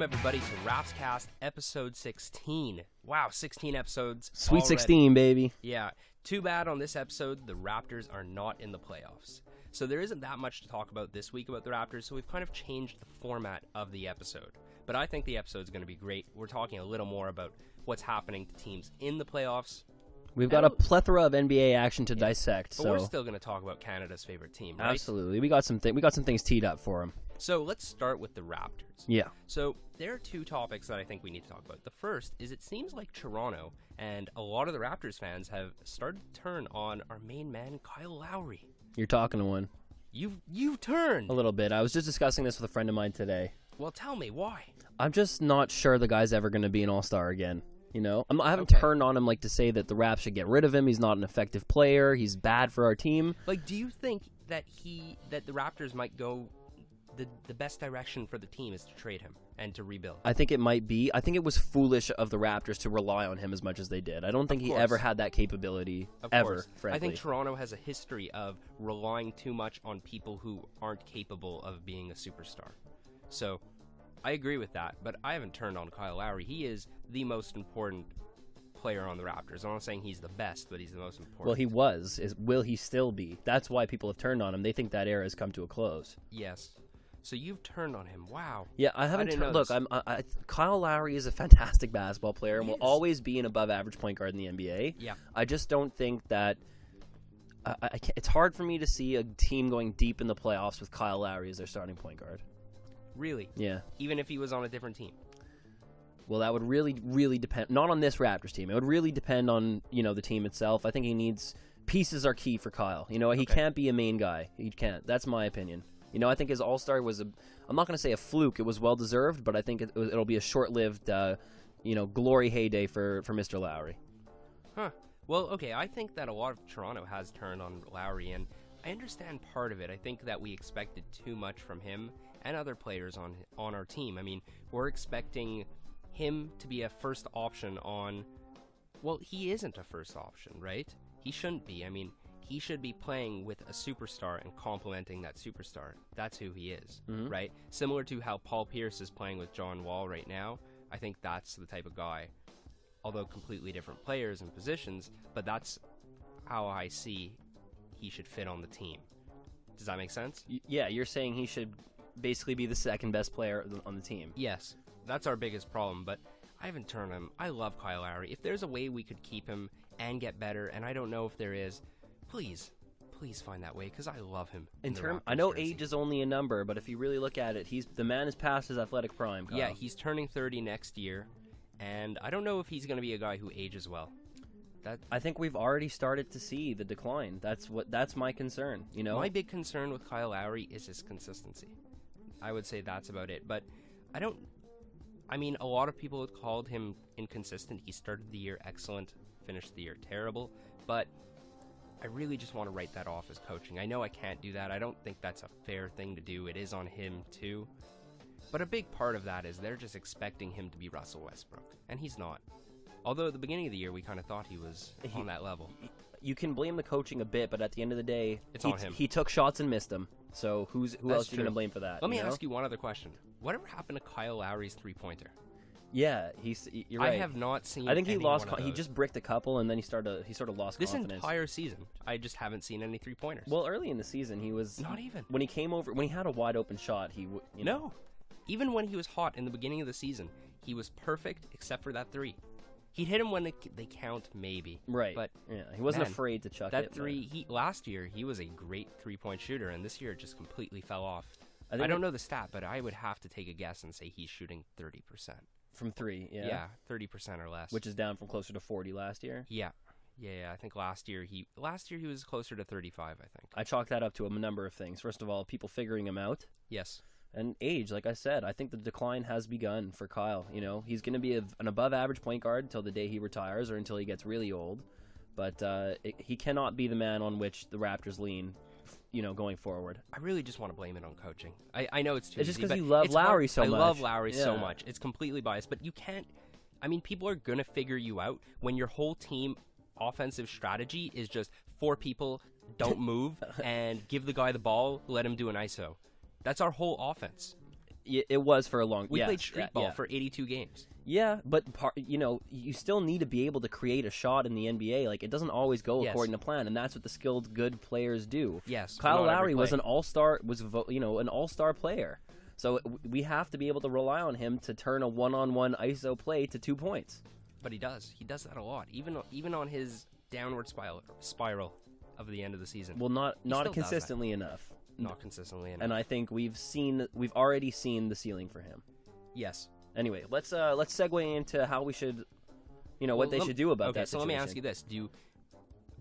everybody, to Rapscast episode 16. Wow, 16 episodes. Sweet already. 16, baby. Yeah. Too bad on this episode, the Raptors are not in the playoffs. So there isn't that much to talk about this week about the Raptors, so we've kind of changed the format of the episode. But I think the episode's going to be great. We're talking a little more about what's happening to teams in the playoffs. We've got a plethora of NBA action to dissect. But we're still going to talk about Canada's favorite team, right? Absolutely. We got some things teed up for them. So let's start with the Raptors. Yeah. So there are two topics that I think we need to talk about. The first is it seems like Toronto and a lot of the Raptors fans have started to turn on our main man, Kyle Lowry. You're talking to one. You've turned. A little bit. I was just discussing this with a friend of mine today. Well, tell me, why? I'm just not sure the guy's ever going to be an all-star again. You know? I haven't turned on him like to say that the Raps should get rid of him. He's not an effective player. He's bad for our team. Like, do you think that the Raptors might go... The best direction for the team is to trade him and to rebuild? I think it might be. I think it was foolish of the Raptors to rely on him as much as they did. I don't think he ever had that capability, ever, frankly. I think Toronto has a history of relying too much on people who aren't capable of being a superstar. So, I agree with that, but I haven't turned on Kyle Lowry. He is the most important player on the Raptors. I'm not saying he's the best, but he's the most important. Well, he was. Will he still be? That's why people have turned on him. They think that era has come to a close. Yes. So you've turned on him. Wow. Yeah, I haven't turned. Look, Kyle Lowry is a fantastic basketball player and will always be an above-average point guard in the NBA. Yeah. I just don't think that. It's hard for me to see a team going deep in the playoffs with Kyle Lowry as their starting point guard. Really? Yeah. Even if he was on a different team. Well, that would really, really depend. Not on this Raptors team. It would really depend on the team itself. I think he needs pieces are key for Kyle. He can't be a main guy. He can't. That's my opinion. I think his All-Star was I'm not going to say a fluke. It was well-deserved, but I think it'll be a short-lived, glory heyday for Mr. Lowry. Huh. Well, okay, I think that a lot of Toronto has turned on Lowry, and I understand part of it. I think that we expected too much from him and other players on our team. I mean, we're expecting him to be a first option on... Well, he isn't a first option, right? He shouldn't be. I mean... He should be playing with a superstar and complementing that superstar. That's who he is, right? Similar to how Paul Pierce is playing with John Wall right now. I think that's the type of guy, although completely different players and positions, but that's how I see he should fit on the team. Does that make sense? Yeah, you're saying he should basically be the second best player on the team. Yes, that's our biggest problem, but I haven't turned him. I love Kyle Lowry. If there's a way we could keep him and get better, and I don't know if there is... Please find that way, because I love him. I know age is only a number, but if you really look at it, the man is past his athletic prime, Kyle. Yeah, he's turning 30 next year, and I don't know if he's going to be a guy who ages well. I think we've already started to see the decline. That's my concern. My big concern with Kyle Lowry is his consistency. I would say that's about it, but I mean, a lot of people have called him inconsistent. He started the year excellent, finished the year terrible, but I really just want to write that off as coaching. I know I can't do that. I don't think that's a fair thing to do. It is on him, too. But a big part of that is they're just expecting him to be Russell Westbrook, and he's not. Although at the beginning of the year, we kind of thought he was on that level. You can blame the coaching a bit, but at the end of the day, it's on him. He took shots and missed them. So who else are you going to blame for that? Let me ask you one other question. Whatever happened to Kyle Lowry's three-pointer? Yeah, you're right. I have not seen. I think he lost. He just bricked a couple, and then he sort of lost confidence. This entire season, I just haven't seen any three-pointers. Well, early in the season, he was not even when he had a wide open shot. No, even when he was hot in the beginning of the season, he was perfect except for that three. He'd hit him when they count, maybe. Right, but yeah, he wasn't afraid to chuck that three. Last year, he was a great three-point shooter, and this year it just completely fell off. I don't know the stat, but I would have to take a guess and say he's shooting 30%. From three, yeah. Yeah, 30% or less. Which is down from closer to 40 last year. Yeah. I think last year he was closer to 35, I think. I chalk that up to a number of things. First of all, people figuring him out. Yes. And age, like I said, I think the decline has begun for Kyle. He's going to be an above-average point guard until the day he retires or until he gets really old. But he cannot be the man on which the Raptors lean, going forward. I really just want to blame it on coaching. I know it's too It's just easy, because you love Lowry so much. I love Lowry so much. It's completely biased, but you can't... I mean, people are going to figure you out when your whole team offensive strategy is just four people, don't move, and give the guy the ball, let him do an ISO. That's our whole offense. It was for a long. We yes, played street ball for 82 games. Yeah, but you still need to be able to create a shot in the NBA. Like, it doesn't always go according to plan, and that's what the skilled, good players do. Yes, Kyle Lowry was an all-star, an all-star player. So we have to be able to rely on him to turn a one-on-one ISO play to 2 points. But he does. He does that a lot, even on his downward spiral of the end of the season. Well, not consistently enough. Not consistently enough. And I think we've already seen the ceiling for him. Yes. Anyway, let's segue into how we should, what they should do about that situation. So let me ask you this: Do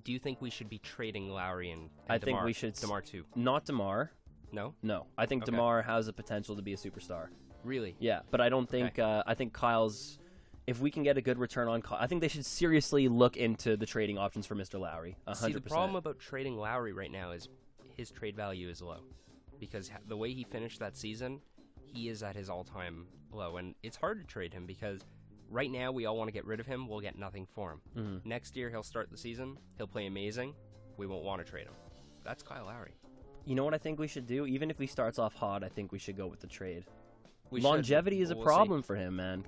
you think we should be trading Lowry and I DeMar? think we should. DeMar too. Not DeMar. No. No, I think DeMar has the potential to be a superstar. Really? Yeah, but I don't think. I think Kyle's. If we can get a good return on Kyle, I think they should seriously look into the trading options for Mr. Lowry. 100%. See, the problem about trading Lowry right now is his trade value is low, because the way he finished that season, he is at his all-time low, and it's hard to trade him because right now we all want to get rid of him. We'll get nothing for him. Mm-hmm. Next year he'll start the season. He'll play amazing. We won't want to trade him. That's Kyle Lowry. You know what I think we should do? Even if he starts off hot, I think we should go with the trade. Longevity is a problem for him, man.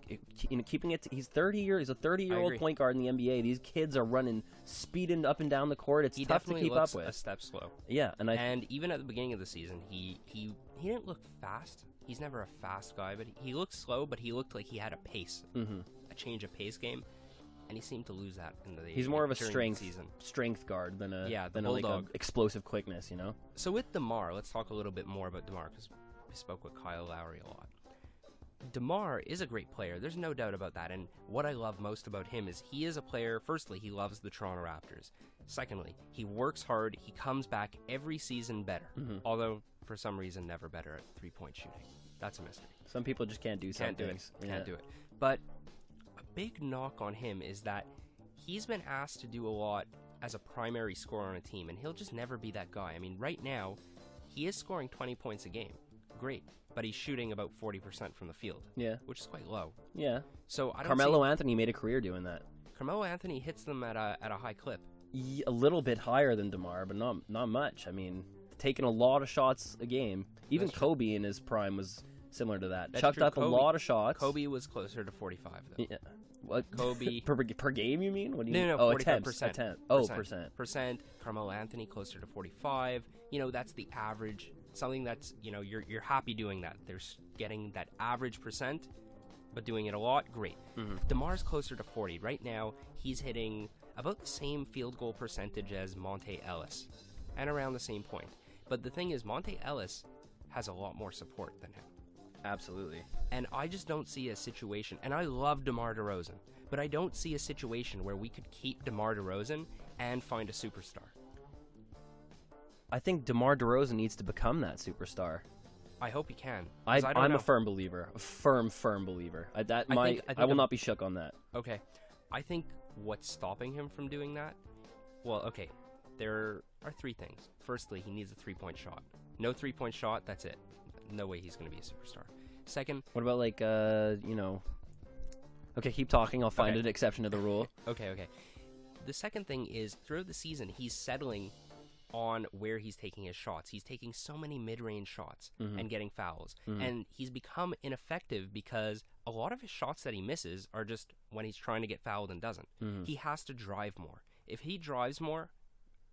Keeping it. He's 30 years. He's a 30-year-old point guard in the NBA. These kids are running, speeding up and down the court. It's tough to keep up with. A step slow. Yeah, and even at the beginning of the season, he didn't look fast. He's never a fast guy, but he looked slow. But he looked like he had a pace, a change of pace game, and he seemed to lose that in the. He's more of a strength guard than a like a explosive quickness, So with DeMar, let's talk a little bit more about DeMar because we spoke with Kyle Lowry a lot. DeMar is a great player. There's no doubt about that. And what I love most about him is he is a player. Firstly, he loves the Toronto Raptors. Secondly, he works hard. He comes back every season better. Although, for some reason, never better at three-point shooting. That's a mystery. Some people just can't do some things. Can't do it. But a big knock on him is that he's been asked to do a lot as a primary scorer on a team, and he'll just never be that guy. I mean, right now, he is scoring 20 points a game. Great. But he's shooting about 40% from the field. Yeah. Which is quite low. Yeah. So I don't Carmelo Anthony made a career doing that. Carmelo Anthony hits them at a high clip. A little bit higher than DeMar, but not much. I mean, taking a lot of shots a game. Even Kobe in his prime was similar to that. Chucked up a lot of shots. Kobe was closer to 45, though. Yeah. What? Kobe per game? You mean? What do you mean? No, 45%. Oh, percent. Carmelo Anthony closer to 45. That's the average. Something that's you're happy doing that. There's getting that average percent, but doing it a lot, great. DeMar's closer to 40 right now. He's hitting about the same field goal percentage as Monte Ellis, and around the same point. But the thing is, Monte Ellis has a lot more support than him. Absolutely. And I just don't see a situation, and I love DeMar DeRozan, but I don't see a situation where we could keep DeMar DeRozan and find a superstar. I think DeMar DeRozan needs to become that superstar. I hope he can. I'm a firm believer. A firm believer. I will not be shook on that. Okay. I think what's stopping him from doing that, well, okay, there are three things. Firstly, he needs a three-point shot. No three-point shot, that's it. No way he's going to be a superstar. Second... What about, Okay, keep talking. I'll find an exception to the rule. Okay. The second thing is, throughout the season, he's settling on where he's taking his shots. He's taking so many mid-range shots and getting fouls. And he's become ineffective because a lot of his shots that he misses are just when he's trying to get fouled and doesn't. He has to drive more. If he drives more,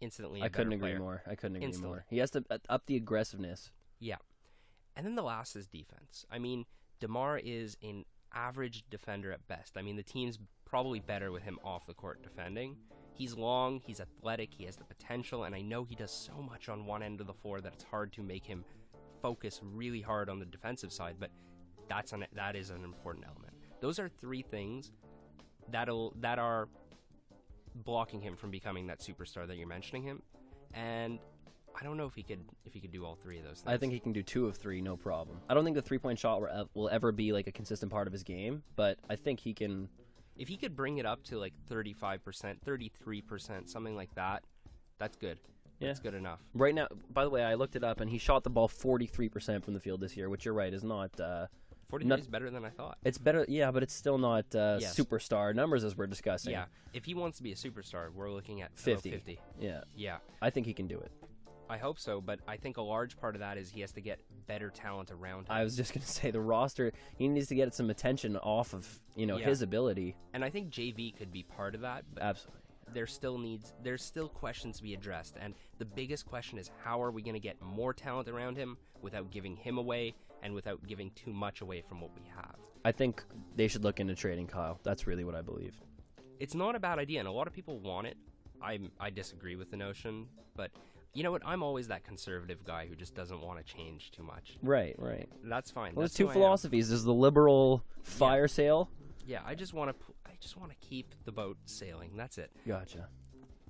instantly I couldn't agree more. He has to up the aggressiveness. Yeah. And then the last is defense. I mean, DeMar is an average defender at best. I mean, the team's probably better with him off the court defending. He's long, he's athletic, he has the potential, and I know he does so much on one end of the floor that it's hard to make him focus really hard on the defensive side, but that is an important element. Those are three things that are blocking him from becoming that superstar that you're mentioning him, and I don't know if he could do all three of those things. I think he can do 2 of 3, no problem. I don't think the three-point shot will ever be like a consistent part of his game, but I think he can... If he could bring it up to like 35%, 33%, something like that, that's good. Yeah. That's good enough. Right now, by the way, I looked it up, and he shot the ball 43% from the field this year, which you're right, is not... 43 is better than I thought. It's better, yeah, but it's still not superstar numbers as we're discussing. Yeah, if he wants to be a superstar, we're looking at 50. Yeah. I think he can do it. I hope so, but I think a large part of that is he has to get better talent around him. I was just going to say the roster, he needs to get some attention off of, his ability. And I think JV could be part of that. But Absolutely. There's still questions to be addressed, and the biggest question is how are we going to get more talent around him without giving him away and without giving too much away from what we have. I think they should look into trading Kyle. That's really what I believe. It's not a bad idea, and a lot of people want it. I disagree with the notion, but you know what? I'm always that conservative guy who just doesn't want to change too much. Right. That's fine. Well, That's there's two philosophies. There's the liberal fire sale. Yeah, I just want to keep the boat sailing. That's it. Gotcha.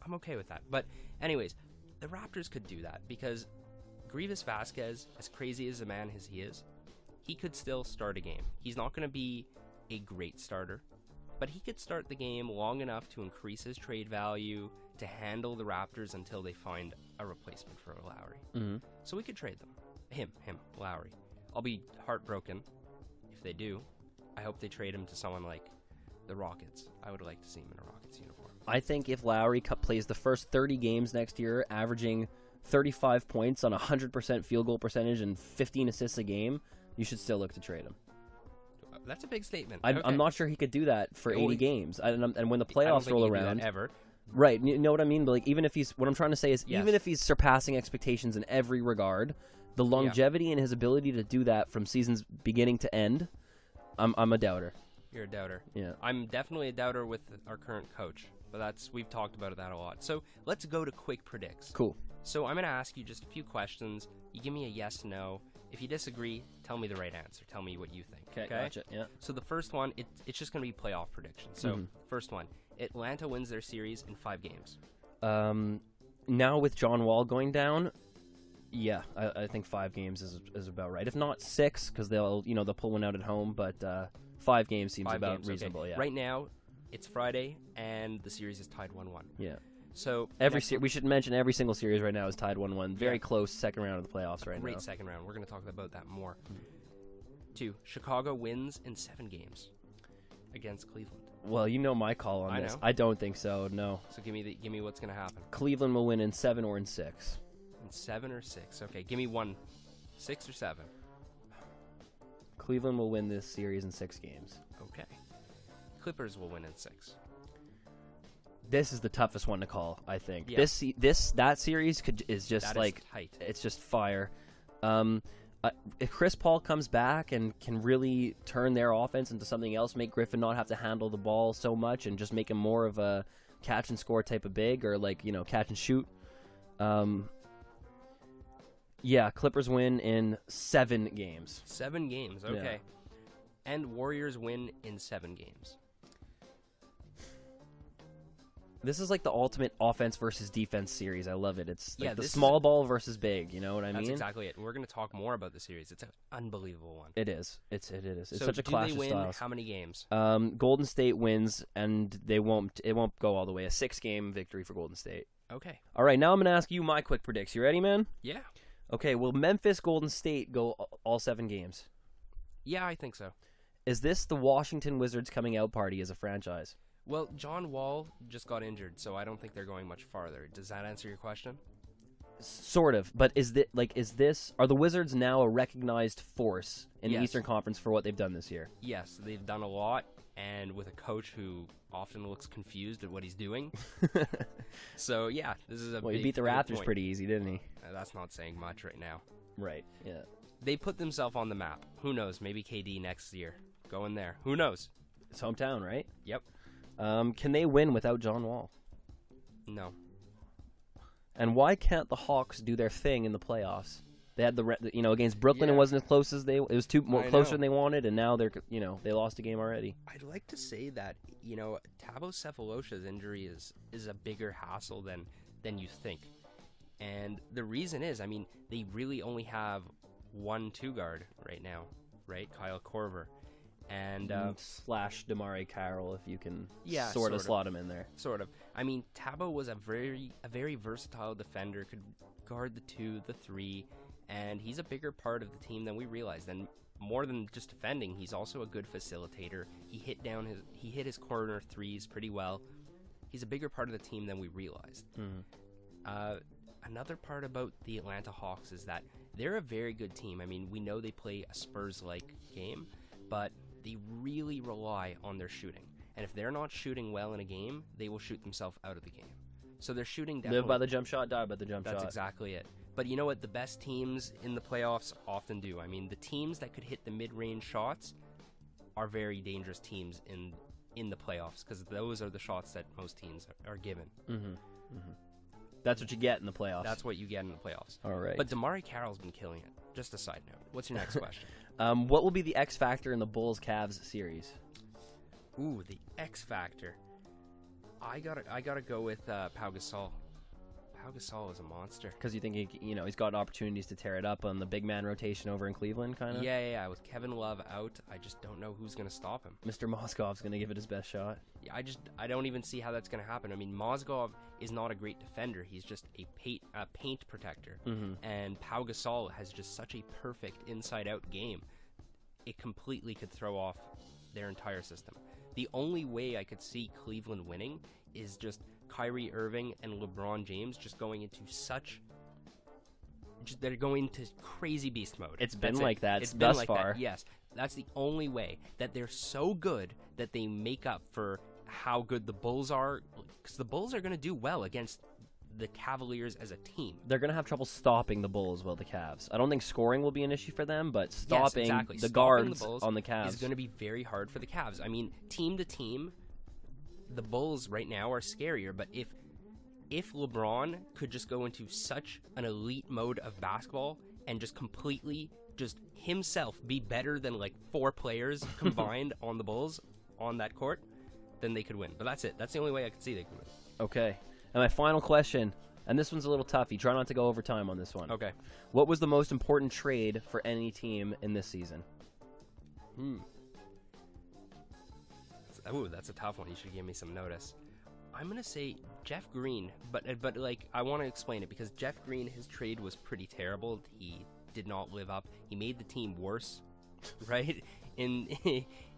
I'm okay with that. But anyways, the Raptors could do that because Grievous Vasquez, as crazy as a man as he is, he could still start a game. He's not going to be a great starter, but he could start the game long enough to increase his trade value, to handle the Raptors until they find a replacement for Lowry. Mm-hmm. So we could trade them. Him, Lowry. I'll be heartbroken if they do. I hope they trade him to someone like the Rockets. I would like to see him in a Rockets uniform. I think if Lowry plays the first 30 games next year, averaging 35 points on 100% field goal percentage and 15 assists a game, you should still look to trade him. That's a big statement. I'm not sure he could do that for 80 games. And when the playoffs roll around, ever. Right, you know what I mean? But even if what I'm trying to say is, even if he's surpassing expectations in every regard, the longevity and his ability to do that from season's beginning to end, I'm a doubter. You're a doubter. Yeah. I'm definitely a doubter with our current coach, but we've talked about that a lot. So let's go to quick predicts. Cool. So I'm going to ask you just a few questions. You give me a yes, no. If you disagree, tell me the right answer. Tell me what you think. Okay, gotcha. Yeah. So the first one, it's just going to be playoff predictions. So first one, Atlanta wins their series in 5 games. Now with John Wall going down, yeah, I think 5 games is about right. If not 6, because they'll pull one out at home. But 5 games seems about reasonable. Okay. Yeah. Right now, it's Friday and the series is tied 1-1. Yeah. So we should mention every single series right now is tied 1-1. Very close second round of the playoffs right now. Great second round. We're going to talk about that more. 2, Chicago wins in 7 games against Cleveland. Well, you know my call on this. Know. I don't think so. No. So give me what's going to happen. Cleveland will win in 7 or in 6. In 7 or 6. Okay, give me one. 6 or 7. Cleveland will win this series in 6 games. Okay. Clippers will win in 6. This is the toughest one to call, I think. Yeah. That series is just tight. It's just fire. If Chris Paul comes back and can really turn their offense into something else, make Griffin not have to handle the ball so much and just make him more of a catch and score type of big or catch and shoot. Yeah, Clippers win in 7 games. 7 games, okay. Yeah. And Warriors win in 7 games. This is like the ultimate offense versus defense series. I love it. It's like the this small ball versus big. You know what I mean? That's exactly it. And we're going to talk more about the series. It's an unbelievable one. It is. It is. It's so such a clash do they of win styles. how many games? Golden State wins, and it won't go all the way. A 6-game victory for Golden State. Okay. All right, now I'm going to ask you my quick predicts. You ready, man? Yeah. Okay, will Memphis Golden State go all 7 games? Yeah, I think so. Is this the Washington Wizards coming out party as a franchise? Well, John Wall just got injured, so I don't think they're going much farther. Does that answer your question? Sort of, but are the Wizards now a recognized force in the Eastern Conference for what they've done this year? Yes, they've done a lot, and with a coach who often looks confused at what he's doing. So, yeah, this is a he beat the Raptors pretty easy, didn't he? That's not saying much right now. Right, yeah. They put themselves on the map. Who knows? Maybe KD next year. Go in there. Who knows? It's hometown, right? Yep. Can they win without John Wall? No. And why can't the Hawks do their thing in the playoffs? They had against Brooklyn. It wasn't as close as it was closer than they wanted, and now they lost a game already. I'd like to say that Thabo Sefolosha's injury is a bigger hassle than you think, and the reason is, they really only have 1 2-guard right now, right? Kyle Korver. And slash Damari Carroll, if you can sort of slot him in there. Sort of. Thabo was a very versatile defender, could guard the 2, the 3, and he's a bigger part of the team than we realized. And more than just defending, he's also a good facilitator. He hit his corner threes pretty well. He's a bigger part of the team than we realized. another part about the Atlanta Hawks is that they're a very good team. I mean, we know they play a Spurs-like game, but they really rely on their shooting. And if they're not shooting well in a game, they will shoot themselves out of the game. So they're shooting definitely... Live by the jump shot, die by the jump shot. That's exactly it. But you know what? The best teams in the playoffs often do. I mean, the teams that could hit the mid-range shots are very dangerous teams in the playoffs, because those are the shots that most teams are given. That's what you get in the playoffs. That's what you get in the playoffs. All right. But Damari Carroll's been killing it. Just a side note. What's your next question? What will be the X factor in the Bulls-Cavs series? Ooh, the X factor. I gotta go with Pau Gasol. Pau Gasol is a monster. Because you think he's got opportunities to tear it up on the big man rotation over in Cleveland, kind of. Yeah. With Kevin Love out, I just don't know who's gonna stop him. Mr. Mozgov's gonna give it his best shot. Yeah, I don't even see how that's gonna happen. I mean, Mozgov is not a great defender. He's just a paint protector. And Pau Gasol has just such a perfect inside-out game. It completely could throw off their entire system. The only way I could see Cleveland winning is just Kyrie Irving and LeBron James just going into they're going into crazy beast mode. It's been like that thus far. Yes, that's the only way, that they're so good that they make up for how good the Bulls are, because the Bulls are going to do well against the Cavaliers as a team. They're going to have trouble stopping the Bulls, the Cavs. I don't think scoring will be an issue for them, but stopping the guards on the Cavs is going to be very hard for the Cavs. I mean, team to team, the Bulls right now are scarier, but if LeBron could just go into such an elite mode of basketball and just completely just himself be better than like 4 players combined on the Bulls on that court, then they could win. But that's it. That's the only way I could see they could win. Okay. And my final question, and this one's a little toughy. Try not to go over time on this one. Okay. What was the most important trade for any team in this season? Ooh, that's a tough one. You should give me some notice. I'm going to say Jeff Green, but like, I want to explain it, because Jeff Green, his trade was pretty terrible. He did not live up. He made the team worse, right, in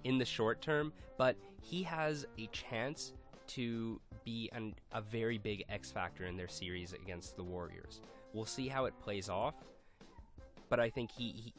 the short term, but he has a chance to be a very big X factor in their series against the Warriors. We'll see how it plays off, but I think he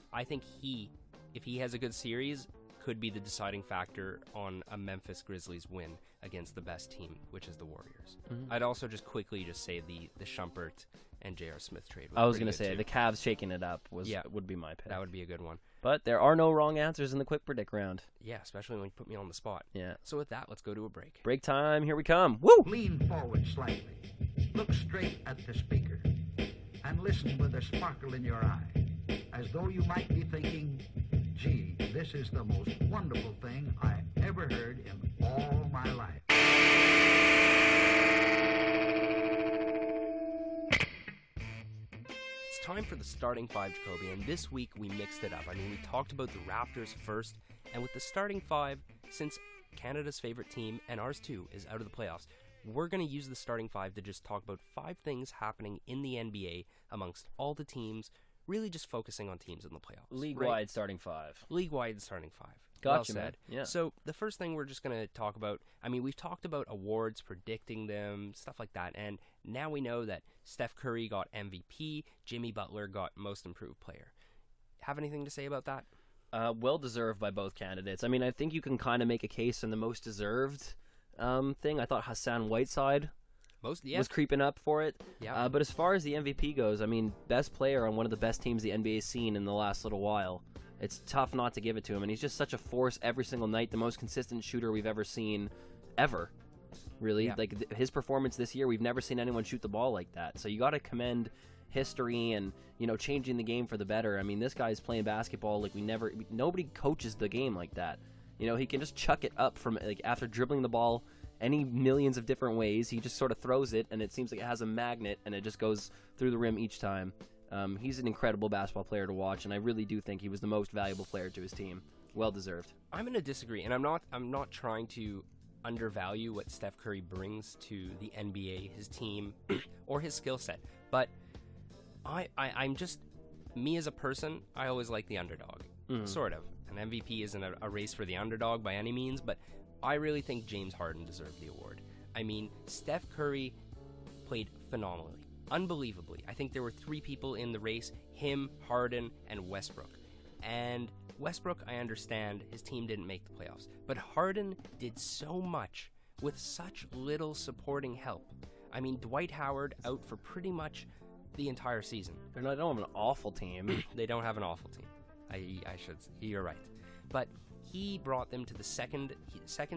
if he has a good series, could be the deciding factor on a Memphis Grizzlies win against the best team, which is the Warriors. I'd also just quickly say the Shumpert and J.R. Smith trade. I was going to say the Cavs shaking it up would be my pick. That would be a good one. But there are no wrong answers in the quick predict round. Yeah, especially when you put me on the spot. Yeah. So with that, let's go to a break. Break time. Here we come. Woo! Lean forward slightly. Look straight at the speaker. And listen with a sparkle in your eye, as though you might be thinking, gee, this is the most wonderful thing I ever heard in all my life. It's time for the starting 5, Jacoby, and this week we mixed it up. I mean, we talked about the Raptors first, and with the starting 5, since Canada's favorite team, and ours too, is out of the playoffs, we're going to use the starting 5 to just talk about 5 things happening in the NBA amongst all the teams, really just focusing on teams in the playoffs. League-wide starting 5. League-wide starting 5. Gotcha, well man. said. Yeah. So the first thing we're just going to talk about, I mean, we've talked about awards, predicting them, stuff like that, and now we know that Steph Curry got MVP, Jimmy Butler got Most Improved Player. Have anything to say about that? Well deserved by both candidates. I mean, I think you can kind of make a case in the most deserved thing. I thought Hassan Whiteside was creeping up for it. Yeah. But as far as the MVP goes, I mean, best player on one of the best teams the NBA's seen in the last little while. It's tough not to give it to him, and he's just such a force every single night, the most consistent shooter we've ever seen, ever. Really. Yeah. Like, his performance this year, we've never seen anyone shoot the ball like that. So you got to commend history and, changing the game for the better. I mean, this guy's playing basketball like nobody coaches the game like that. He can just chuck it up from, like, after dribbling the ball any millions of different ways. He just sort of throws it, and it seems like it has a magnet, and it just goes through the rim each time. He's an incredible basketball player to watch, and I really do think he was the most valuable player to his team. Well deserved. I'm going to disagree, and I'm not trying to undervalue what Steph Curry brings to the NBA, his team, or his skill set. But I'm just, me as a person, I always like the underdog, sort of. An MVP isn't a race for the underdog by any means, but I really think James Harden deserved the award. I mean, Steph Curry played phenomenally. unbelievably. I think there were 3 people in the race, him, Harden, and Westbrook. And Westbrook, I understand, his team didn't make the playoffs. But Harden did so much with such little supporting help. I mean, Dwight Howard out for pretty much the entire season. They don't have an awful team. They don't have an awful team. I should say. You're right. But he brought them to the second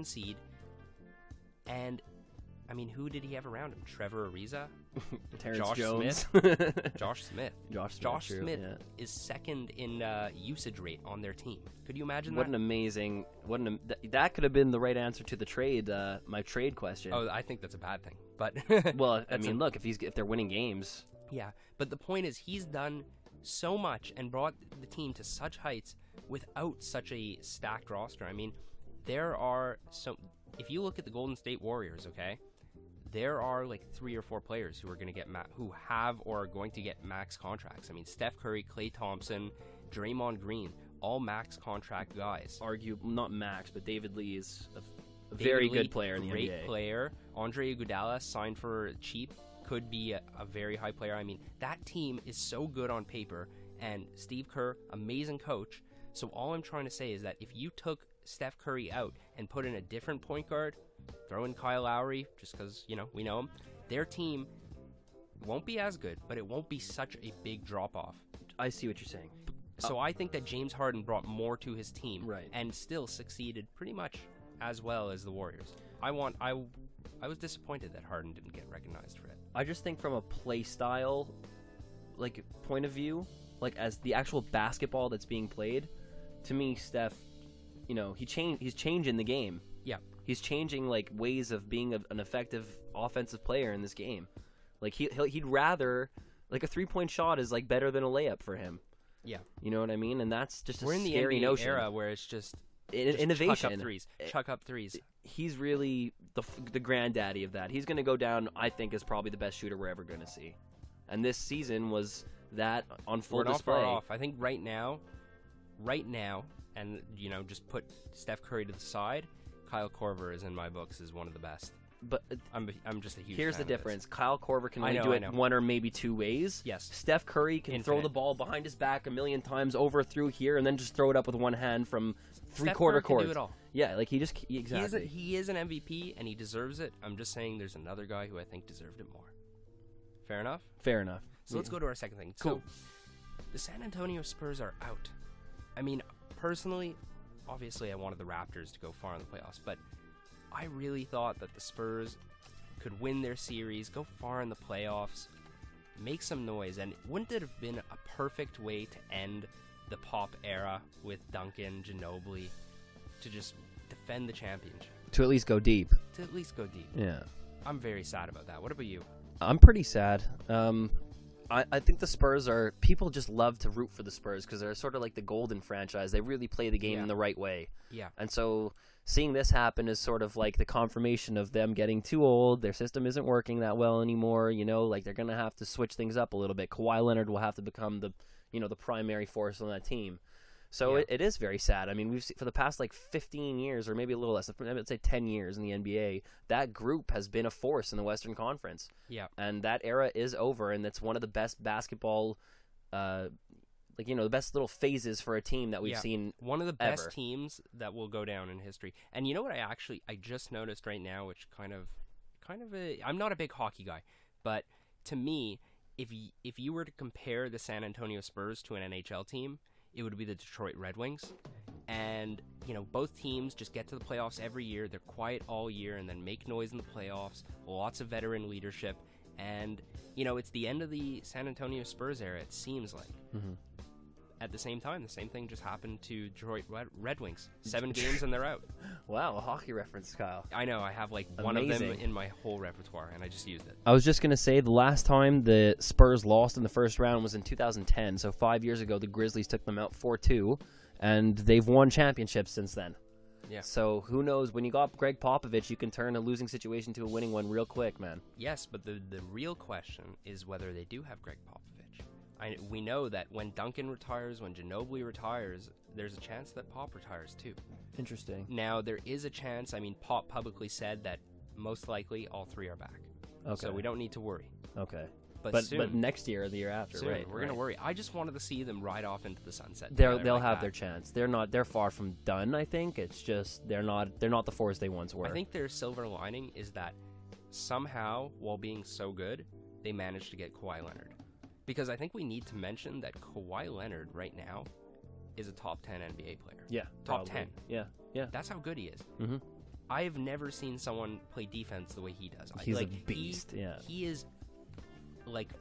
seed. And, I mean, who did he have around him? Trevor Ariza? Terrence Jones. Smith? Josh Smith. Josh Smith yeah. is second in usage rate on their team. Could you imagine what that? An amazing... that could have been the right answer to the trade, my trade question. Oh, I think that's a bad thing. But well, I mean, look, if they're winning games... Yeah, but the point is he's done so much and brought the team to such heights without such a stacked roster. I mean, there are some... If you look at the Golden State Warriors, okay, there are like 3 or 4 players who are going to get who have or are going to get max contracts. I mean, Steph Curry, Klay Thompson, Draymond Green, all max contract guys. Not max, but David Lee is a very good player in the great NBA. Player. Andre Iguodala signed for cheap. Could be a very high player. I mean, that team is so good on paper, and Steve Kerr, amazing coach. So all I'm trying to say is that if you took Steph Curry out and put in a different point guard, throw in Kyle Lowry, just because, we know him, their team won't be as good, but it won't be such a big drop-off. I see what you're saying. So I think that James Harden brought more to his team, right, and still succeeded pretty much as well as the Warriors. I was disappointed that Harden didn't get recognized for it. I just think from a play style, like, point of view, like, as the actual basketball that's being played, to me, Steph, he's changing the game. Yeah. He's changing, like, ways of being an effective offensive player in this game. Like, he'd rather, like, a 3-point shot is, like, better than a layup for him. Yeah. You know what I mean? And that's just We're a in the scary NBA notion. era where it's just innovation. Chuck up threes. He's really the granddaddy of that. He's going to go down, I think, as probably the best shooter we're ever going to see. And this season was that on full display. We're not far off. I think right now, and just put Steph Curry to the side, Kyle Korver is in my books as one of the best. But I'm just a huge here's fan the of difference. this. Kyle Korver can only do it one or maybe 2 ways. Yes. Steph Curry can throw the ball behind his back a million times over through here and then just throw it up with one hand from three-quarter court. Can do it all. Yeah, like exactly. He is an MVP and he deserves it. I'm just saying there's another guy who I think deserved it more. Fair enough? Fair enough. So let's go to our second thing. Cool. So, the San Antonio Spurs are out. I mean, personally, obviously I wanted the Raptors to go far in the playoffs, but I really thought that the Spurs could win their series, go far in the playoffs, make some noise, and wouldn't it have been a perfect way to end the Pop era with Duncan, Ginobili, to just defend the championship? To at least go deep. Yeah. I'm very sad about that. What about you? I'm pretty sad. I think the Spurs are... People just love to root for the Spurs because they're sort of like the golden franchise. They really play the game in the right way. Yeah. And so seeing this happen is sort of like the confirmation of them getting too old. Their system isn't working that well anymore. Like they're going to have to switch things up a little bit. Kawhi Leonard will have to become the primary force on that team. So it is very sad. I mean, we've seen for the past 15 years, or maybe a little less, let's say 10 years in the NBA, that group has been a force in the Western Conference. Yeah. And that era is over, and it's one of the best basketball, the best little phases for a team that we've seen. One of the best teams that will go down in history. And you know what I just noticed right now, which I'm not a big hockey guy, but to me, if you were to compare the San Antonio Spurs to an NHL team, it would be the Detroit Red Wings. And, both teams just get to the playoffs every year. They're quiet all year and then make noise in the playoffs. Lots of veteran leadership. And, it's the end of the San Antonio Spurs era, it seems like. Mm-hmm. At the same time, the same thing just happened to Detroit Red Wings. 7 games and they're out. Wow, a hockey reference, Kyle. I know, I have one of them in my whole repertoire, and I just used it. I was just going to say, the last time the Spurs lost in the first round was in 2010, so 5 years ago the Grizzlies took them out 4-2, and they've won championships since then. Yeah. So who knows, when you got Greg Popovich, you can turn a losing situation to a winning one real quick, man. Yes, but the real question is whether they do have Greg Popovich. We know that when Duncan retires, when Ginobili retires, there's a chance that Pop retires too. Interesting. Now, there is a chance, Pop publicly said that most likely all 3 are back. Okay. So we don't need to worry. Okay. But soon, next year or the year after, soon, right? we're gonna worry. I just wanted to see them ride off into the sunset. They'll together like have that. their chance. They're far from done. I think it's just they're not the force they once were. I think their silver lining is that somehow, while being so good, they managed to get Kawhi Leonard. Because I think we need to mention that Kawhi Leonard right now is a top 10 NBA player. Yeah, top probably. 10. Yeah. That's how good he is. Mm-hmm. I've never seen someone play defense the way he does. He's a beast. He is like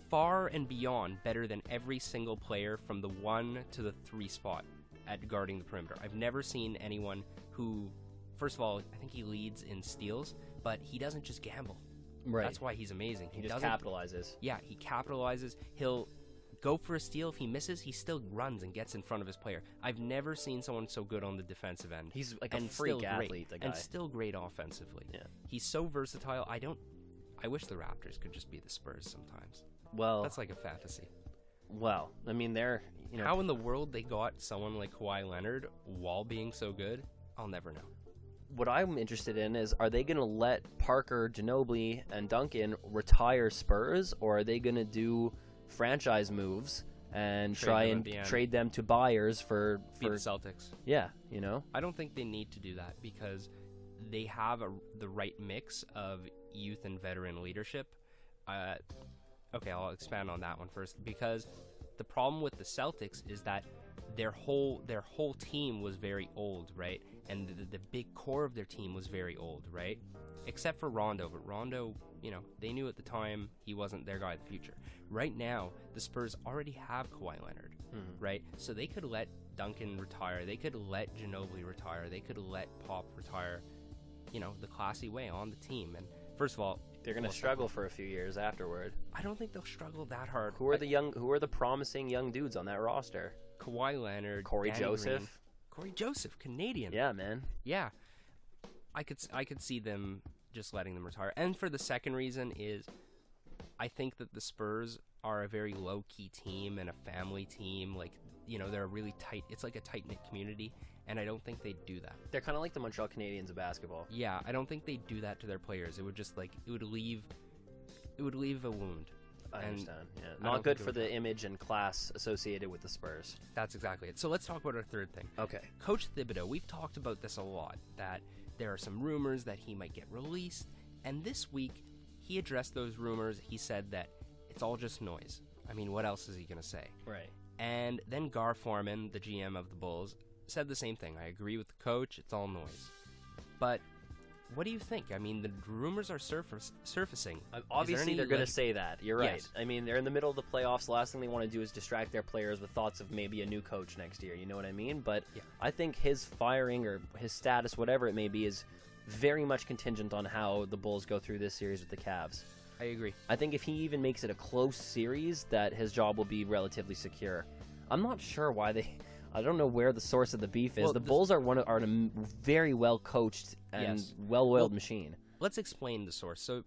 far and beyond better than every single player from the 1 to the 3 spot at guarding the perimeter. I've never seen anyone who, first of all, I think he leads in steals, but he doesn't just gamble. Right. That's why he's amazing. He just capitalizes. Yeah, he capitalizes. He'll go for a steal. If he misses, he still runs and gets in front of his player. I've never seen someone so good on the defensive end. He's like a freak athlete, the guy. And still great offensively. Yeah. He's so versatile. I wish the Raptors could just be the Spurs sometimes. Well, that's like a fantasy. Well, I mean, they're, how in the world they got someone like Kawhi Leonard while being so good, I'll never know. What I'm interested in is, are they going to let Parker, Ginobili, and Duncan retire Spurs, or are they going to do franchise moves and try and trade them to buyers for the Celtics? Yeah, I don't think they need to do that because they have the right mix of youth and veteran leadership. Okay, I'll expand on that one first, because the problem with the Celtics is that their whole team was very old, right? And the big core of their team was very old, right? Except for Rondo. But Rondo, they knew at the time he wasn't their guy of the future. Right now, the Spurs already have Kawhi Leonard, right? So they could let Duncan retire. They could let Ginobili retire. They could let Pop retire, the classy way on the team. And first of all, they're going to struggle for a few years afterward. I don't think they'll struggle that hard. Who are the promising young dudes on that roster? Kawhi Leonard, Corey Joseph. Green. Corey Joseph, Canadian. Yeah, man. Yeah. I could see them just letting them retire. And for the second reason is I think that the Spurs are a very low-key team and a family team. Like, they're a really tight, it's like a tight-knit community, and I don't think they'd do that. They're kind of like the Montreal Canadiens of basketball. Yeah, I don't think they'd do that to their players. It would just it would leave a wound. I understand. Yeah, not good for the image and class associated with the Spurs. That's exactly it. So let's talk about our third thing. Okay. Coach Thibodeau, we've talked about this a lot, that there are some rumors that he might get released, and this week he addressed those rumors. He said that it's all just noise. I mean, what else is he going to say? Right. And then Gar Forman, the GM of the Bulls, said the same thing. I agree with the coach. It's all noise. But what do you think? I mean, the rumors are surfacing. Obviously, they're going to say that. You're right. Yes. I mean, they're in the middle of the playoffs. The last thing they want to do is distract their players with thoughts of maybe a new coach next year. You know what I mean? But yeah. I think his firing or his status, whatever it may be, is very much contingent on how the Bulls go through this series with the Cavs. I agree. I think if he even makes it a close series, that his job will be relatively secure. I'm not sure why they... I don't know where the source of the beef is. Well, the Bulls are a very well coached and well-oiled machine. Let's explain the source. So,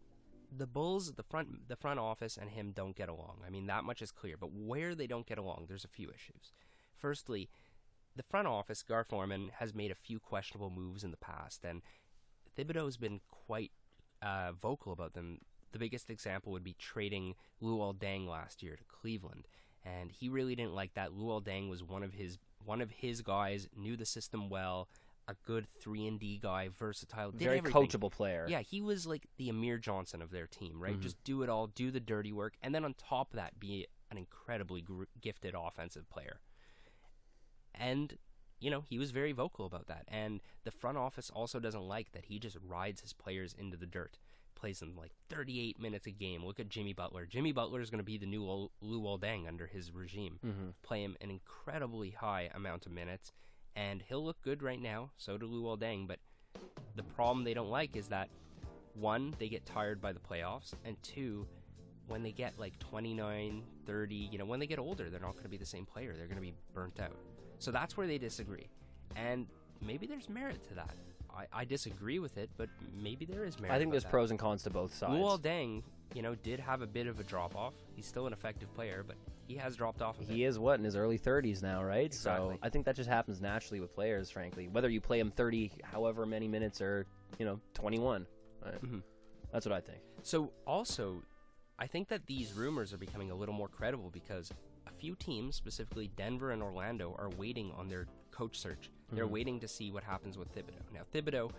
the Bulls, the front office, and him don't get along. I mean, that much is clear. But where they don't get along, there's a few issues. Firstly, the front office, Gar Forman, has made a few questionable moves in the past, and Thibodeau has been quite vocal about them. The biggest example would be trading Luol Deng last year to Cleveland, and he really didn't like that. Luol Deng was one of his guys, knew the system well, a good 3-and-D guy, versatile, did very everything. Coachable player. Yeah, he was like the Amir Johnson of their team, right? Mm-hmm. Just do it all, do the dirty work, and then on top of that, be an incredibly gifted offensive player. And, he was very vocal about that. And the front office also doesn't like that he just rides his players into the dirt. Plays them like 38 minutes a game. Look at Jimmy Butler. Jimmy Butler is going to be the new Luol Deng under his regime. Mm-hmm. Play him an incredibly high amount of minutes, and he'll look good right now. So do Luol Deng. But the problem they don't like is that, one, they get tired by the playoffs, and two, when they get like 29, 30, when they get older, they're not going to be the same player. They're going to be burnt out. So that's where they disagree. And maybe there's merit to that. I disagree with it, but maybe there is merit. I think there's that. pros and cons to both sides. Luol Deng, did have a bit of a drop-off. He's still an effective player, but he has dropped off a bit. He is, in his early 30s now, right? Exactly. So I think that just happens naturally with players, frankly. Whether you play him 30, however many minutes, or, 21. Mm-hmm. That's what I think. So, also, I think that these rumors are becoming a little more credible because a few teams, specifically Denver and Orlando, are waiting on their coach search. They're waiting to see what happens with Thibodeau. Now, Thibodeau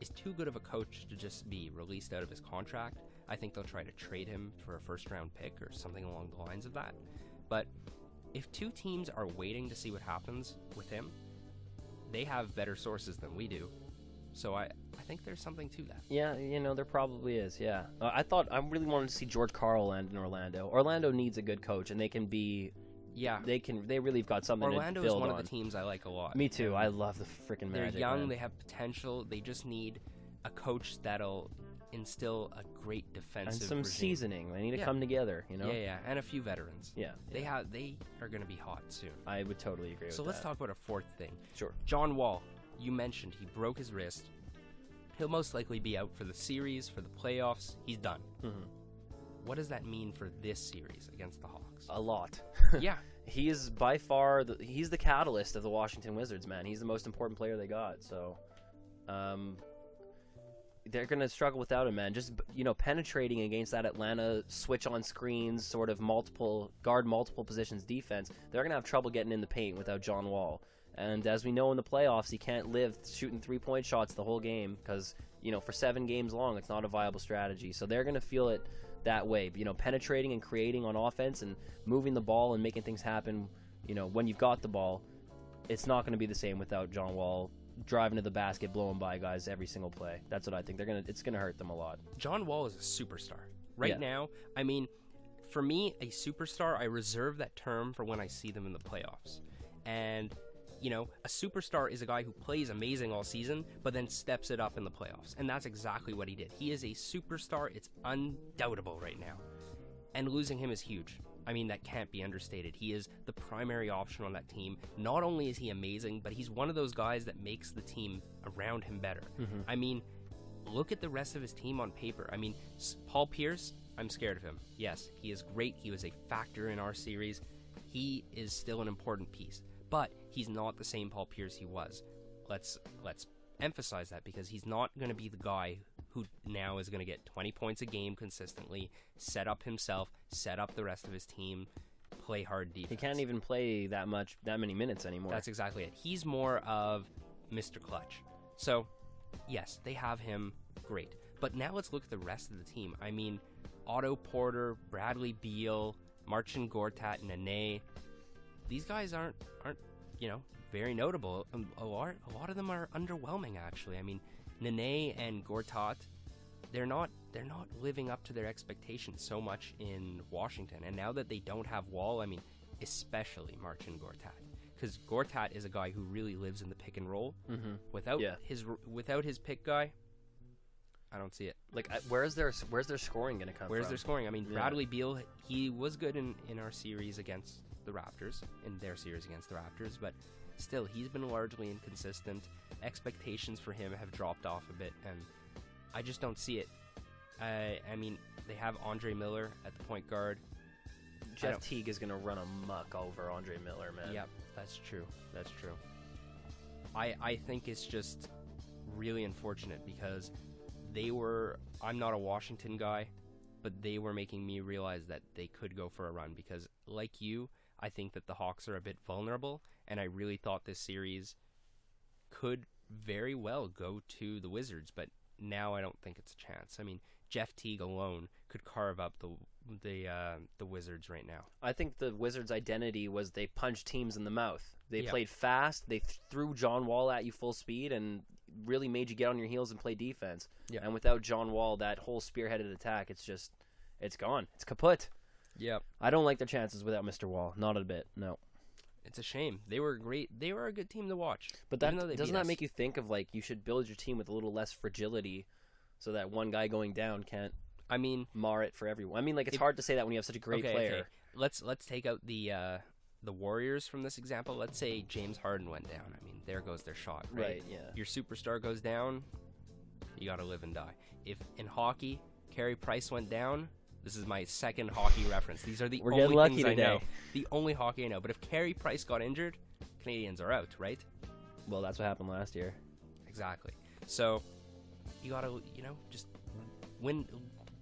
is too good of a coach to just be released out of his contract. I think they'll try to trade him for a first-round pick or something along the lines of that. But if two teams are waiting to see what happens with him, they have better sources than we do. So I think there's something to that. Yeah, there probably is, yeah. I really wanted to see George Karl land in Orlando. Orlando needs a good coach, and they can be... Yeah. They really have got something Orlando to build on. is one of the teams I like a lot. Me too. I love the freaking Magic. They're young, man. they have potential. They just need a coach that'll instill a great defensive and some regime. seasoning. They need to come together, Yeah, and a few veterans. Yeah. They are going to be hot soon. I would totally agree with that. So let's talk about a fourth thing. Sure. John Wall, you mentioned he broke his wrist. He'll most likely be out for the series, for the playoffs. He's done. Mm-hmm. What does that mean for this series against the Hawks? A lot. Yeah. He is by far he's the catalyst of the Washington Wizards, man. He's the most important player they got. So, they're going to struggle without him, man. Just, penetrating against that Atlanta switch on screens, sort of multiple positions defense. They're going to have trouble getting in the paint without John Wall. And as we know in the playoffs, he can't live shooting 3-point shots the whole game because, for 7 games long, it's not a viable strategy. So they're going to feel it that way, penetrating and creating on offense and moving the ball and making things happen, when you've got the ball. It's not going to be the same without John Wall driving to the basket, blowing by guys every single play. That's what I think. It's going to hurt them a lot. John Wall is a superstar. Right now, I mean, for me, a superstar, I reserve that term for when I see them in the playoffs. And a superstar is a guy who plays amazing all season, but then steps it up in the playoffs. And that's exactly what he did. He is a superstar. It's undoubtable right now. And losing him is huge. I mean, that can't be understated. He is the primary option on that team. Not only is he amazing, but he's one of those guys that makes the team around him better. Mm-hmm. I mean, look at the rest of his team on paper. I mean, Paul Pierce, I'm scared of him. Yes, he is great. He was a factor in our series. He is still an important piece. But he's not the same Paul Pierce he was. Let's emphasize that because he's not going to be the guy who now is going to get 20 points a game consistently, set up himself, set up the rest of his team, play hard defense. He can't even play that many minutes anymore. That's exactly it. He's more of Mr. Clutch. So, yes, they have him. Great. But now let's look at the rest of the team. I mean, Otto Porter, Bradley Beal, Marcin Gortat, Nene. These guys aren't very notable. A lot of them are underwhelming, actually. I mean, Nene and Gortat, they're not living up to their expectations so much in Washington. And now that they don't have Wall, I mean, especially Marcin Gortat, because Gortat is a guy who really lives in the pick and roll. Mm-hmm. Without his pick guy, I don't see it. Like, where's their scoring going to come from? Where's their scoring? I mean, Bradley Beal, he was good in our series against the Raptors, but still, he's been largely inconsistent. Expectations for him have dropped off a bit, and I just don't see it. I mean, they have Andre Miller at the point guard. Jeff Teague is going to run amok over Andre Miller, man. Yep, that's true. I think it's just really unfortunate because I'm not a Washington guy, but they were making me realize that they could go for a run because, like you, I think that the Hawks are a bit vulnerable, and I really thought this series could very well go to the Wizards, but now I don't think it's a chance. I mean, Jeff Teague alone could carve up the Wizards right now. I think the Wizards' identity was they punched teams in the mouth. They played fast, they threw John Wall at you full speed, and really made you get on your heels and play defense. Yeah. And without John Wall, that whole spearheaded attack, it's gone. It's kaput. Yep. I don't like their chances without Mr. Wall. Not a bit. No. It's a shame. They were great. They were a good team to watch. But doesn't that make you think of, like, you should build your team with a little less fragility so that one guy going down can't mar it for everyone? I mean, like, it's hard to say that when you have such a great player. Okay. Let's take out the Warriors from this example. Let's say James Harden went down. I mean, there goes their shot, right? Yeah. Your superstar goes down, you got to live and die. If in hockey, Carey Price went down, this is my second hockey reference. These are the only things I know. The only hockey I know. But if Carey Price got injured, Canadians are out, right? Well, that's what happened last year. Exactly. So you got to, just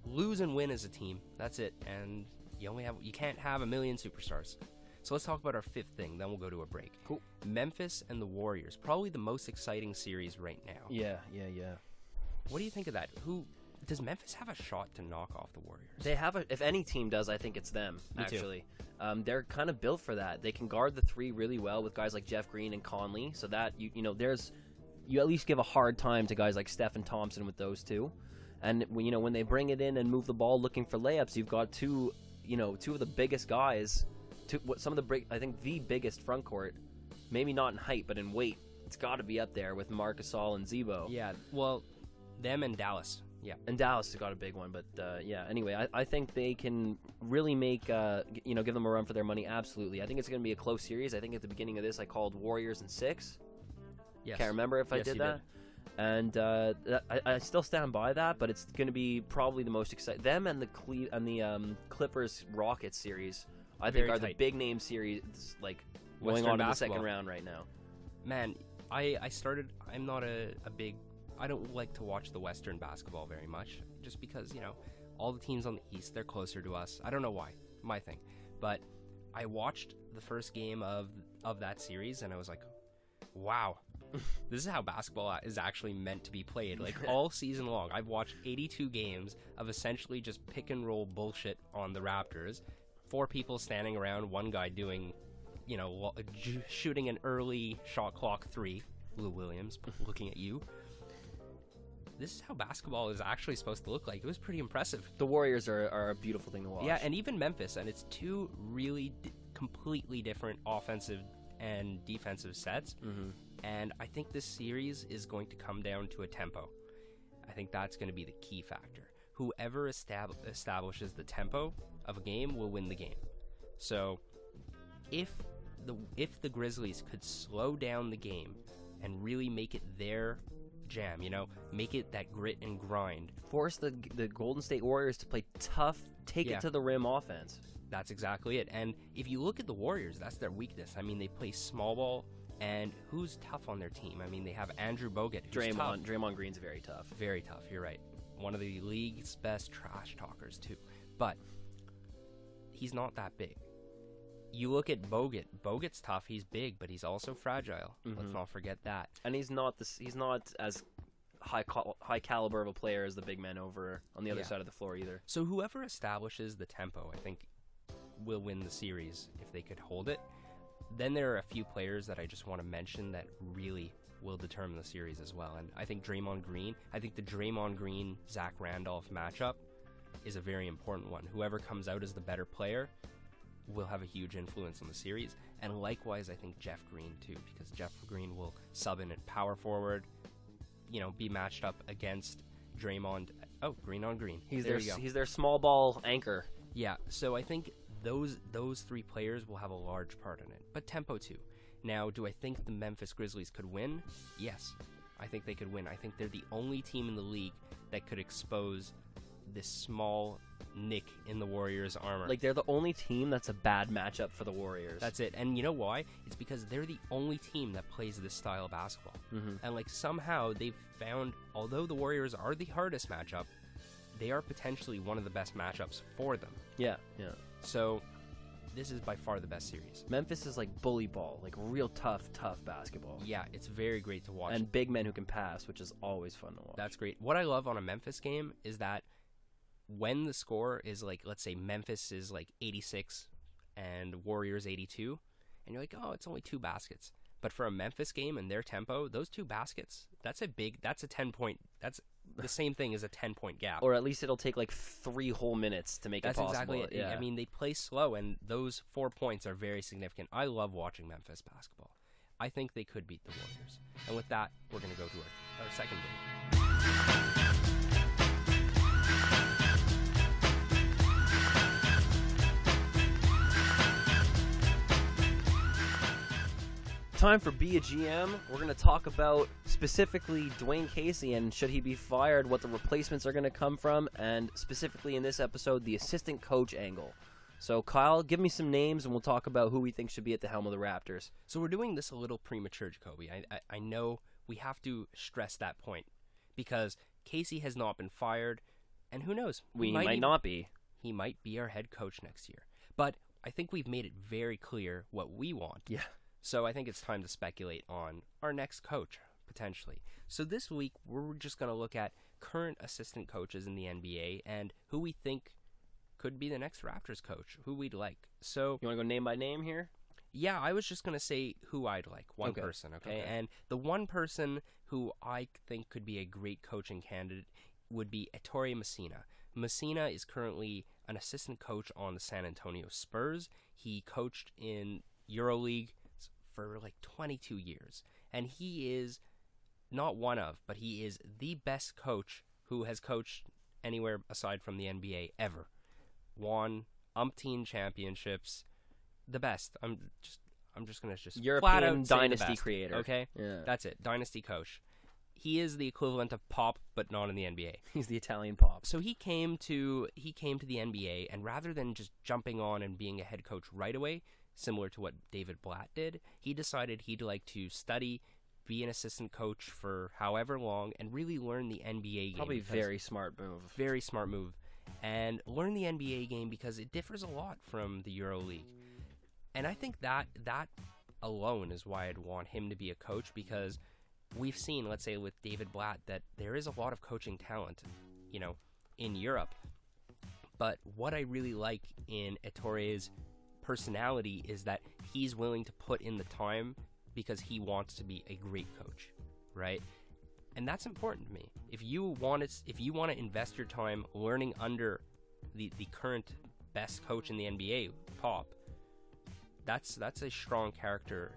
lose and win as a team. That's it. And you can't have a million superstars. So let's talk about our fifth thing, then we'll go to a break. Cool. Memphis and the Warriors, probably the most exciting series right now. Yeah. What do you think of that? Does Memphis have a shot to knock off the Warriors? They have if any team does, I think it's them, Me too. actually. They're kind of built for that. They can guard the three really well with guys like Jeff Green and Conley, so that you at least give a hard time to guys like Stephen Thompson with those two. And when they bring it in and move the ball looking for layups, you've got two of the biggest guys, I think the biggest front court, maybe not in height but in weight. It's got to be up there with Marc Gasol and Zebo. Yeah, well, them and Dallas. Yeah, and Dallas has got a big one, but Anyway, I think they can really make give them a run for their money. Absolutely, I think it's going to be a close series. I think at the beginning of this, I called Warriors in 6. Yes. Can't remember if I did that. And I still stand by that, but it's going to be probably the most exciting. Them and the Clippers Rockets series, I think, are the big name series like going on in the second round right now. Man, I'm not a big. I don't like to watch the Western basketball very much, just because, all the teams on the East, they're closer to us. I don't know why, my thing. But I watched the first game of that series, and I was like, wow, this is how basketball is actually meant to be played. Like, all season long, I've watched 82 games of essentially just pick and roll bullshit on the Raptors. 4 people standing around, one guy doing, shooting an early shot clock 3. Lou Williams, looking at you. This is how basketball is actually supposed to look like. It was pretty impressive. The Warriors are a beautiful thing to watch. Yeah, and even Memphis, and it's two really completely different offensive and defensive sets. Mm-hmm. And I think this series is going to come down to a tempo. I think that's going to be the key factor. Whoever establishes the tempo of a game will win the game. So if the Grizzlies could slow down the game and really make it their jam, make it that grit and grind. Force the Golden State Warriors to play tough, take it to the rim offense. That's exactly it. And if you look at the Warriors, that's their weakness. I mean, they play small ball, and who's tough on their team? I mean, they have Andrew Bogut, who's tough. Draymond Green's very tough. Very tough, you're right. One of the league's best trash talkers, too. But he's not that big. You look at Bogut. Bogut's tough. He's big, but he's also fragile. Mm-hmm. Let's not forget that. And he's not as high caliber of a player as the big men over on the other side of the floor either. So whoever establishes the tempo, I think, will win the series if they could hold it. Then there are a few players that I just want to mention that really will determine the series as well. And I think the Draymond Green Zach Randolph matchup is a very important one. Whoever comes out as the better player will have a huge influence on the series. And likewise, I think Jeff Green too, because Jeff Green will sub in at power forward, be matched up against Draymond. Oh, green on green. He's their small ball anchor. Yeah, so I think those 3 players will have a large part in it. But tempo too. Now, do I think the Memphis Grizzlies could win? Yes, I think they could win. I think they're the only team in the league that could expose this small nick in the Warriors' armor. Like, they're the only team that's a bad matchup for the Warriors. That's it. And you know why? It's because they're the only team that plays this style of basketball. Mm-hmm. And somehow they've found, although the Warriors are the hardest matchup, they are potentially one of the best matchups for them. Yeah. So this is by far the best series. Memphis is like bully ball, like real tough basketball. Yeah, it's very great to watch. And big men who can pass, which is always fun to watch. That's great. What I love on a Memphis game is that when the score is let's say Memphis is 86 and Warriors 82, and you're like, oh, it's only 2 baskets. But for a Memphis game and their tempo, those 2 baskets, that's a 10-point, that's the same thing as a 10-point gap. Or at least it'll take 3 whole minutes to make it possible. That's exactly it. Yeah. I mean, they play slow, and those 4 points are very significant. I love watching Memphis basketball. I think they could beat the Warriors. And with that, we're going to go to our second break. Time for Be a GM. We're going to talk about specifically Dwayne Casey and should he be fired, what the replacements are going to come from, and specifically in this episode, the assistant coach angle. So, Kyle, give me some names and we'll talk about who we think should be at the helm of the Raptors. So we're doing this a little premature, Jacoby. I know we have to stress that point because Casey has not been fired. And who knows? We might not be. He might be our head coach next year. But I think we've made it very clear what we want. Yeah. So I think it's time to speculate on our next coach, potentially. So this week, we're just going to look at current assistant coaches in the NBA and who we think could be the next Raptors coach, who we'd like. So You want to go name by name here? yeah, I was just going to say who I'd like, one person, okay? And the one person who I think could be a great coaching candidate would be Ettore Messina. Messina is currently an assistant coach on the San Antonio Spurs. He coached in EuroLeague for like 22 years. And he is not one of, but he is the best coach who has coached anywhere aside from the NBA ever. Won umpteen championships. The best. I'm just gonna just flat out European say dynasty the best, creator. Okay, Yeah. that's it. Dynasty coach. He is the equivalent of Pop, but not in the NBA. He's the Italian Pop. So he came to the NBA, and rather than just jumping on and being a head coach right away, similar to what David Blatt did, he decided he'd like to study, be an assistant coach for however long, and really learn the NBA game. Probably very smart move. Very smart move. And learn the NBA game because it differs a lot from the EuroLeague. And I think that alone is why I'd want him to be a coach, because we've seen, let's say with David Blatt, that there is a lot of coaching talent, in Europe. But what I really like in Ettore's personality is that he's willing to put in the time because he wants to be a great coach, right? And that's important to me. If you want to invest your time learning under the current best coach in the NBA, Pop, that's a strong character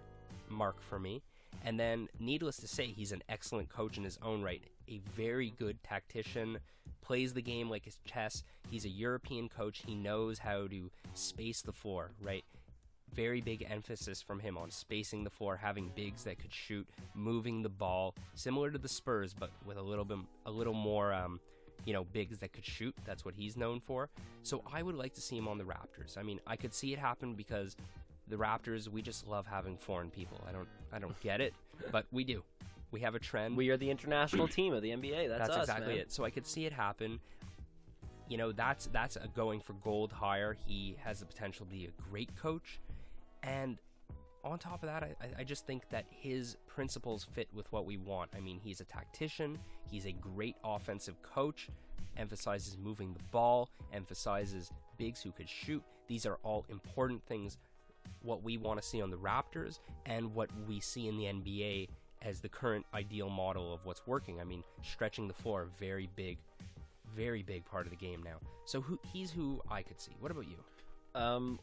mark for me. And then, needless to say, he's an excellent coach in his own right. A very good tactician, plays the game like his chess. He's a European coach. He knows how to space the floor, right? Very big emphasis from him on spacing the floor, having bigs that could shoot, moving the ball, similar to the Spurs, but with a little more, bigs that could shoot. That's what he's known for. So I would like to see him on the Raptors. I mean, I could see it happen because the Raptors, we just love having foreign people. I don't get it, but we do. We have a trend. We are the international team of the NBA. That's us, exactly man. it. So I could see it happen. That's a going for gold hire. He has the potential to be a great coach. And on top of that, I just think that his principles fit with what we want. I mean, he's a tactician. He's a great offensive coach. Emphasizes moving the ball. Emphasizes bigs who could shoot. These are all important things, what we want to see on the Raptors and what we see in the NBA as the current ideal model of what's working. I mean, stretching the floor, very big part of the game now. So he's who I could see. What about you?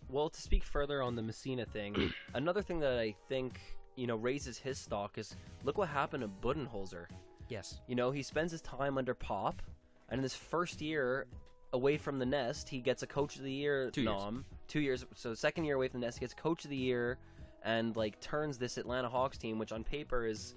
Well, to speak further on the Messina thing, another thing that I think, raises his stock is, look what happened to Budenholzer. Yes. He spends his time under Pop, and in his first year away from the nest, he gets a Coach of the Year nom. 2 years. So second year away from the nest, he gets Coach of the Year, and turns this Atlanta Hawks team, which on paper is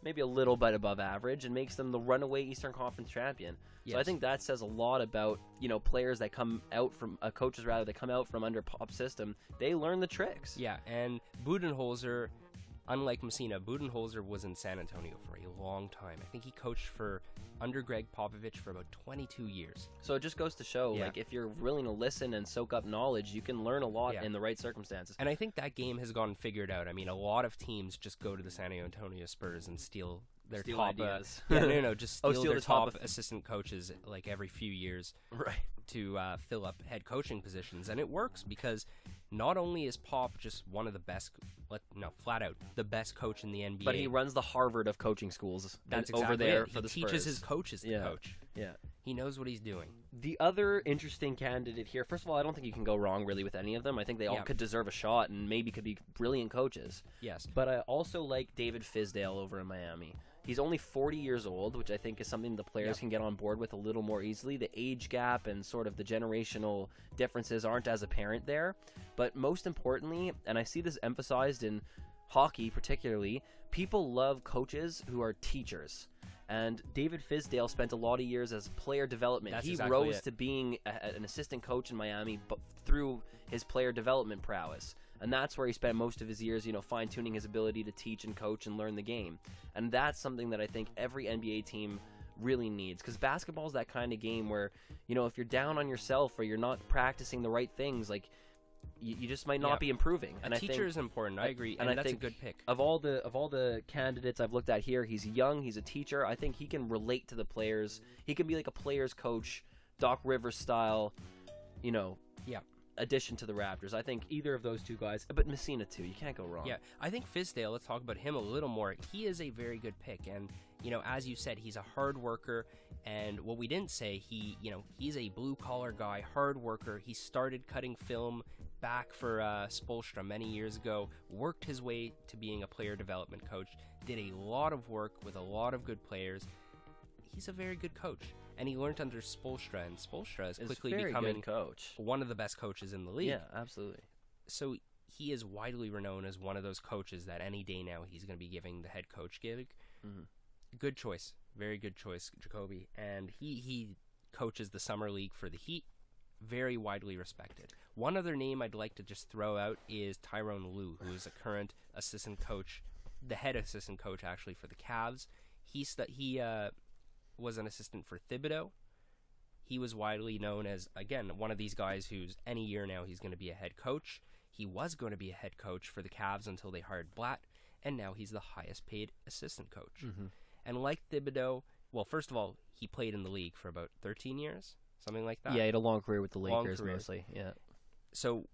maybe a little bit above average, and makes them the runaway Eastern Conference champion. Yes. So I think that says a lot about, players that come out from coaches rather that come out from under Pop's system. They learn the tricks. Yeah, and Budenholzer, unlike Messina, Budenholzer was in San Antonio for a long time. I think he coached under Greg Popovich for about 22 years. So it just goes to show, if you're willing to listen and soak up knowledge, you can learn a lot in the right circumstances. And I think that game has gone figured out. I mean, a lot of teams just go to the San Antonio Spurs and steal their top ideas. Just steal steal their the top top assistant coaches every few years, right, to fill up head coaching positions. And it works because not only is Pop just one of the best, flat out the best coach in the NBA, but he runs the Harvard of coaching schools. That's over there it. for the Spurs. He teaches his coaches to coach. Yeah. He knows what he's doing. The other interesting candidate here, first of all, I don't think you can go wrong really with any of them. I think they all could deserve a shot and maybe could be brilliant coaches. Yes. But I also like David Fizdale over in Miami. He's only 40 years old, which I think is something the players can get on board with a little more easily. The age gap and sort of the generational differences aren't as apparent there. But most importantly, and I see this emphasized in hockey particularly, people love coaches who are teachers. And David Fizdale spent a lot of years as player development. That's he exactly rose it. to being an assistant coach in Miami through his player development prowess. And that's where he spent most of his years, fine-tuning his ability to teach and coach and learn the game. And that's something that I think every NBA team really needs. Because basketball's that kind of game where, you know, if you're down on yourself or you're not practicing the right things, like, you just might not be improving. And a teacher is important. I agree, and that's I think a good pick. Of all the candidates I've looked at here, he's young, he's a teacher. I think he can relate to the players. He can be like a player's coach, Doc Rivers style, you know, addition to the Raptors. I think either of those two guys, but Messina too. You can't go wrong. Yeah, I think Fizdale, let's talk about him a little more. He is a very good pick, and you know, as you said, he's a hard worker. And what we didn't say, he's a blue collar guy, hard worker. He started cutting film back for Spoelstra many years ago, worked his way to being a player development coach, did a lot of work with a lot of good players. He's a very good coach, and he learned under Spoelstra, and Spoelstra is quickly becoming one of the best coaches in the league. Yeah, absolutely. So he is widely renowned as one of those coaches that any day now he's going to be giving the head coach gig. Mm-hmm. Good choice. Very good choice, Jacoby. And he coaches the Summer League for the Heat. Very widely respected. One other name I'd like to just throw out is Tyrone Lue, who is a current assistant coach, the head assistant coach actually for the Cavs. He was an assistant for Thibodeau. He was widely known as, again, one of these guys who's any year now he's going to be a head coach. He was going to be a head coach for the Cavs until they hired Blatt, and now he's the highest paid assistant coach. Mm-hmm. And like Thibodeau, well, first of all, he played in the league for about 13 years, something like that. Yeah, he had a long career with the Lakers mostly. Yeah. So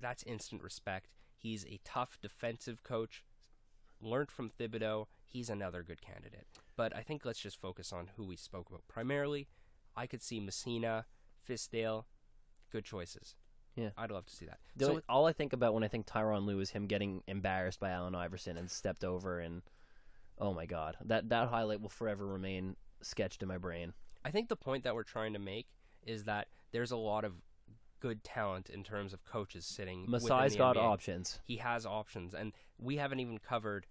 that's instant respect. He's a tough defensive coach. Learned from Thibodeau. He's another good candidate. But I think let's just focus on who we spoke about. Primarily, I could see Messina, Fizdale, good choices. Yeah. I'd love to see that. All I think about when I think Tyronn Lue is him getting embarrassed by Allen Iverson and stepped over, and oh my God, that highlight will forever remain sketched in my brain. I think the point that we're trying to make is that there's a lot of good talent in terms of coaches sitting Masai's got NBA. options. He has options, and we haven't even covered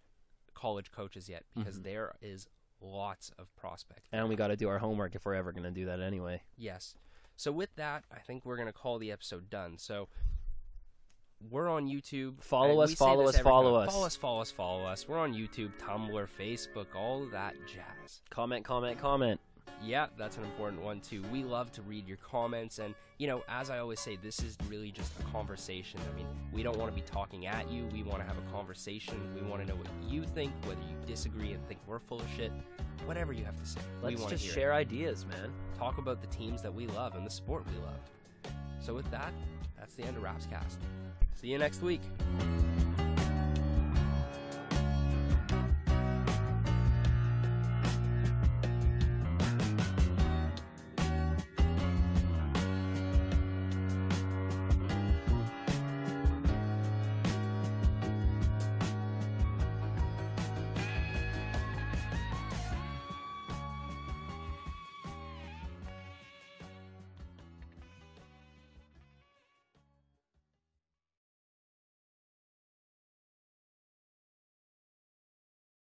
college coaches yet because there is lots of prospects. And we got to do our homework if we're ever going to do that anyway. Yes. So with that, I think we're going to call the episode done. So we're on YouTube. Follow us. Follow us. We're on YouTube, Tumblr, Facebook, all of that jazz. Comment. Yeah, that's an important one too. We love to read your comments, and you know, as I always say, this is really just a conversation. I mean, we don't want to be talking at you. We want to have a conversation. We want to know what you think, whether you disagree and think we're full of shit, whatever you have to say. Let's just share ideas, man. Talk about the teams that we love and the sport we love. So with that, that's the end of Rapscast. See you next week.